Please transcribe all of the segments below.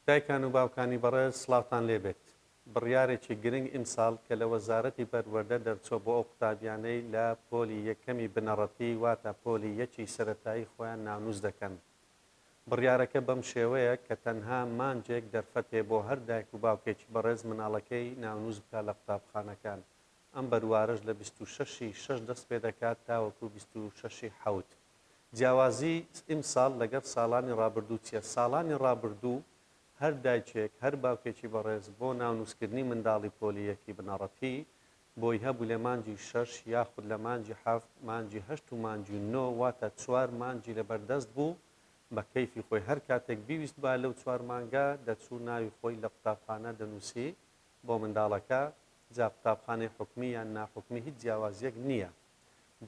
دایکان و باوکانی بەڕێز سڵاوتان لێبێت. بڕیارێکی گرنگ ئیمساڵ کە لە وەزارەتی پەروەردە دەرچۆ بۆ ئەو قوتابیانەی لە پۆلی یەکەمی بنەڕەتی واتە پۆلی یەکی سەرەتایی خۆیان ناونووس دەکەن. بڕیارەکە بەم شێوەیە کە تەنها مانجێک دەرفەتێ بۆ هەر دایک و باوکێکی بەڕێز مناڵەکەی ناونووس بکە لە قوتابخانەکان. ئەم بەروارەش لە 26/6 دەست پێ دەکات تاوەکو 26/7. جیاوازی ئیمساڵ لەگەڵ ساڵانی ڕابردوو چیە؟ ساڵانی ڕابردوو هەر دایکێک هەر باوکێکی بەڕێز بۆ ناونووسکردنی منداڵی پۆلیەکی بنەڕەتی بۆی هەبوو لە مانجی 6 یاخود لە مانجی 7 مانجی 8 و مانجی 9 واتە 4 مانجی لەبەردەست بوو بە کەیفی خۆی هەر کاتێک بیویست با لەو 4 مانگە دەچوو ناوی خۆی لە قوتابخانە دەنووسی بۆ منداڵەکە. جا قوتابخانەی حکومی یان ناحکومی هیچ جیاوازیەک نییە.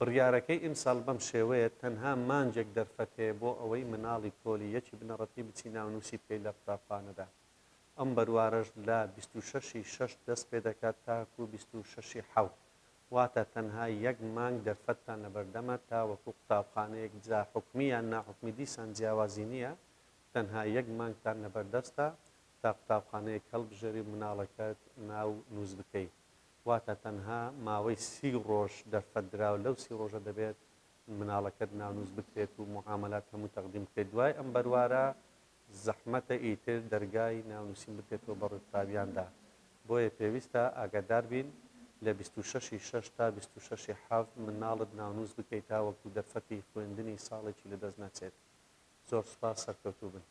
بڕیارەکەی ئیمساڵ بەم شێوەیە تەنها مانجێک دەرفەتێ بۆ ئەوەی مناڵی پۆلی یەکی بنەڕەتی بچی ناونووسی بکەی لە قوتابخانەدا. ئەم بەروارەش لە 26/6 دەست پێ دەکات تاکو 26/7 واتە تەنها یەک مانگ دەرفەتتان لەبەردەمە تاوەکو قوتابخانەیەک جا حکومی یان ناحکومی دیسان جیاوازی نییە، تەنها یەک مانگتان لەبەردەستە تا قوتابخانەیەک هەڵبژێری مناڵەکەت ناو نووس بکەیت. واتە تەنها ماوەی 30 ڕۆژ دەرفەتدراوە، لەو 30 ڕۆژە دەبێت مناڵەکەت ناونووس بکرێت و معاملات هەموو تەقدیم بکرێت. دوای ئەم بەروارە زەحمەتە ئیتر دەرگای ناونووسین بکرێتەوە بە ڕووتابیاندا. بۆیە پێویستە ئاگادار بین لە 26/6 تا 26/7 مناڵت ناونووس بکەیت تاوەکو دەرفەتی خوێندنی ساڵێکی لەدەست نەچێت. زۆر سوپاس، سەرکەوتوو بن.